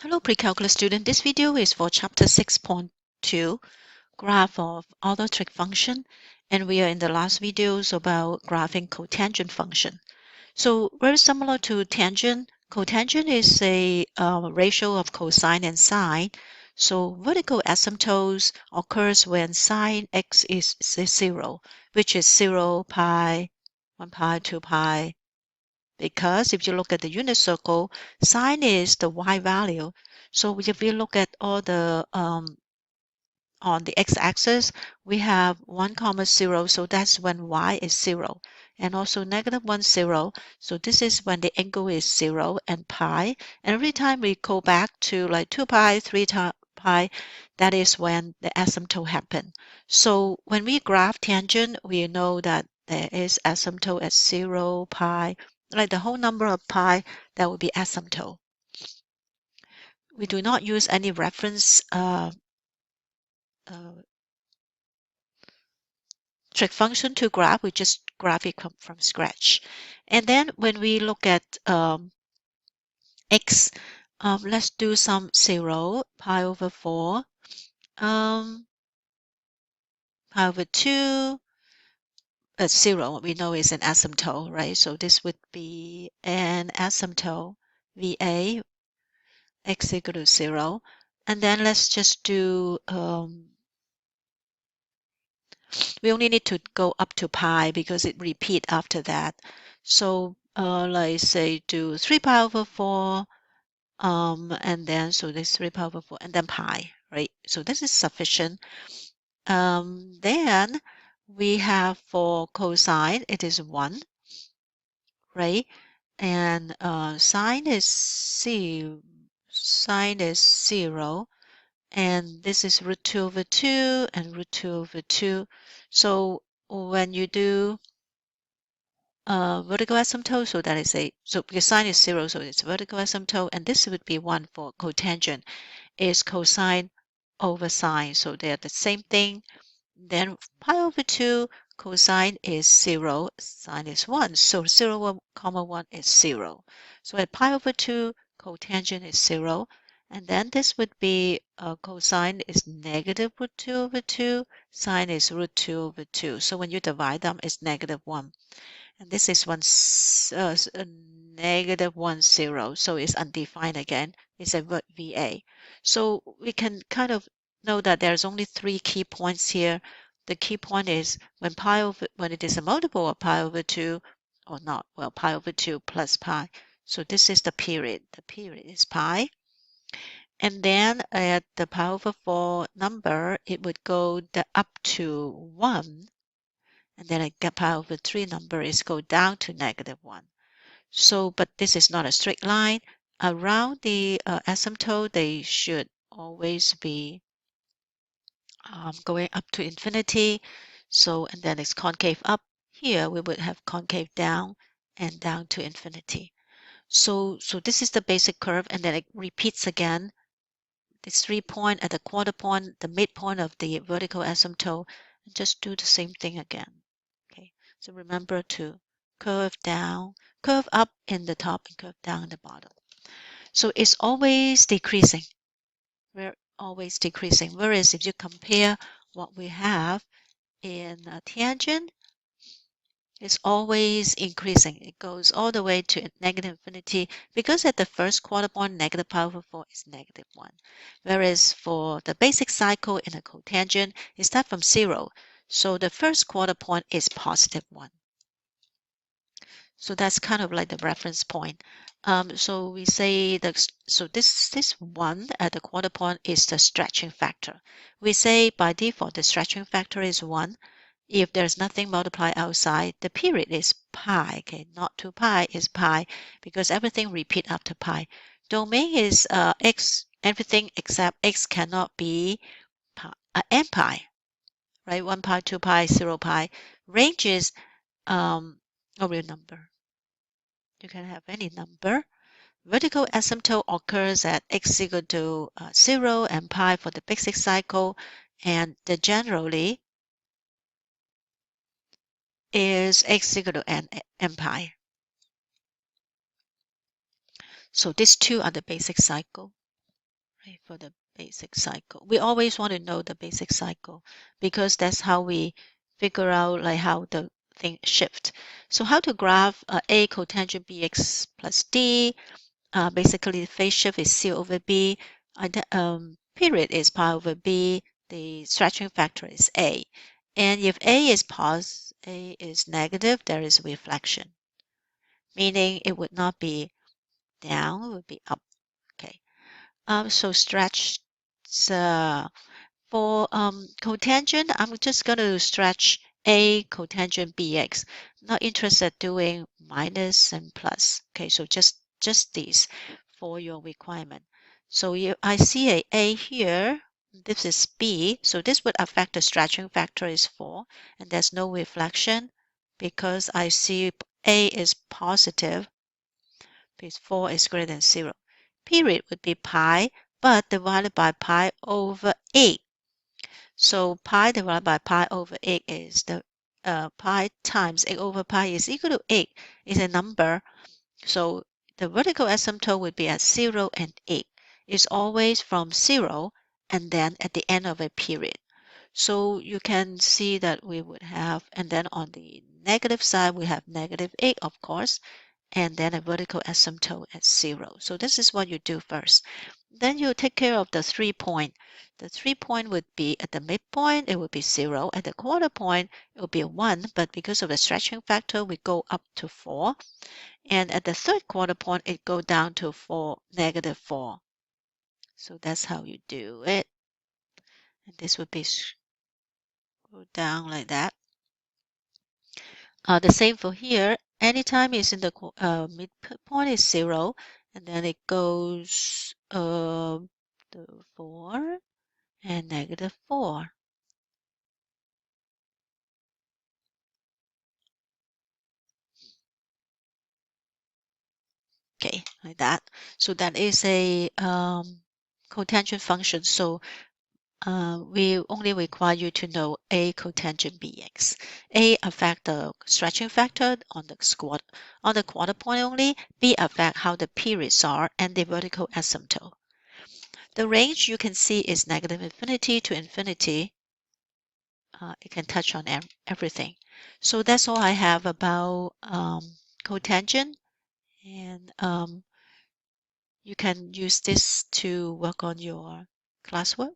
Hello pre-calculus student. This video is for chapter 6.2, graph of orthotric function, and we are in the last videos about graphing cotangent function. So very similar to tangent, cotangent is a ratio of cosine and sine. So vertical asymptotes occurs when sine x is 0, which is 0, pi, 1 pi, 2 pi, because if you look at the unit circle, sine is the y value. So if we look at all the on the x-axis, we have 1 comma 0, so that's when y is 0, and also -1 0, so this is when the angle is 0, and pi, and every time we go back to like 2 pi, 3 pi, that is when the asymptote happen. So when we graph tangent, we know that there is asymptote at 0, pi, like the whole number of pi, that would be asymptote. We do not use any reference uh, trig function to graph. We just graph it from scratch. And then when we look at x, let's do some 0, pi over 4, pi over 2, 0 we know is an asymptote, right? So this would be an asymptote, VA, x equal to 0. And then let's just do we only need to go up to pi because it repeat after that. So like say do 3 pi over 4, and then so this 3 pi over 4 and then pi, right? So this is sufficient. Then we have for cosine, it is 1, right? And sine is sine is 0. And this is root 2 over 2 and root 2 over 2. So when you do vertical asymptote, so that is so because sine is 0, so it's vertical asymptote, and this would be 1 for cotangent, is cosine over sine, so they're the same thing. Then pi over 2, cosine is 0, sine is 1, so 0, comma 1 is 0. So at pi over 2, cotangent is 0, and then this would be cosine is negative root 2 over 2, sine is root 2 over 2. So when you divide them, it's -1. And this is -1, 0, so it's undefined again. It's a VA. So we can kind of know that there's only 3 key points here. The key point is when when it is a multiple of pi over 2, or not, well, pi over 2 plus pi. So this is the period. The period is pi. And then at the pi over 4 number, it would go up to 1. And then a pi over 3 number is go down to -1. So, but this is not a straight line. Around the asymptote, they should always be going up to infinity. So, and then it's concave up. Here we would have concave down and down to infinity. So this is the basic curve, and then it repeats again. This 3 point at the quarter point, the midpoint of the vertical asymptote, and just do the same thing again. Okay, so remember to curve down, curve up in the top, and curve down in the bottom. So it's always decreasing. We're always decreasing. Whereas if you compare what we have in a tangent, it's always increasing. It goes all the way to negative infinity because at the first quarter point, negative pi over 4 is -1. Whereas for the basic cycle in a cotangent, it starts from 0. So the first quarter point is +1. So that's kind of like the reference point. So we say that so this 1 at the quarter point is the stretching factor. We say by default the stretching factor is 1. If there's nothing multiplied outside, the period is pi. Okay, not 2 pi, is pi because everything repeat after pi. Domain is x, everything except x cannot be pi, n pi, right? 1 pi, 2 pi, 0 pi. Range is a real number. You can have any number. Vertical asymptote occurs at x equal to 0 and pi for the basic cycle, and the generally is x equal to n pi. So these two are the basic cycle. right, for the basic cycle. We always want to know the basic cycle because that's how we figure out like how the thing shift. So how to graph A cotangent bx plus d. Basically, the phase shift is c over b. Period is pi over b. The stretching factor is a. And if a is positive, a is negative, there is reflection, meaning it would not be down, it would be up. Okay. So stretch for cotangent, I'm just going to stretch A cotangent BX. Not interested doing minus and plus. Okay, so just these for your requirement. So I see A here. This is B. So this would affect the stretching factor is 4. And there's no reflection because I see A is positive because 4 is greater than 0. Period would be pi, but divided by pi over 8. So pi divided by pi over 8 is the pi times 8 over pi is equal to 8 is a number. So the vertical asymptote would be at 0 and 8. It's always from 0 and then at the end of a period. So you can see that we would have, and then on the negative side, we have negative 8, of course, and then a vertical asymptote at 0. So this is what you do first. Then you take care of the 3-point. The 3-point would be at the midpoint, it would be 0. At the quarter point, it would be 1, but because of the stretching factor, we go up to 4. And at the third quarter point, it go down to 4, negative 4. So that's how you do it. And this would be go down like that. The same for here. Anytime it's in the midpoint is 0, and then it goes to 4 and negative 4. Okay, like that. So that is a cotangent function. So we only require you to know A cotangent Bx. A affect the stretching factor on the quarter point only. B affect how the periods are and the vertical asymptote. The range you can see is negative infinity to infinity. It can touch on everything. So that's all I have about cotangent, and you can use this to work on your classwork.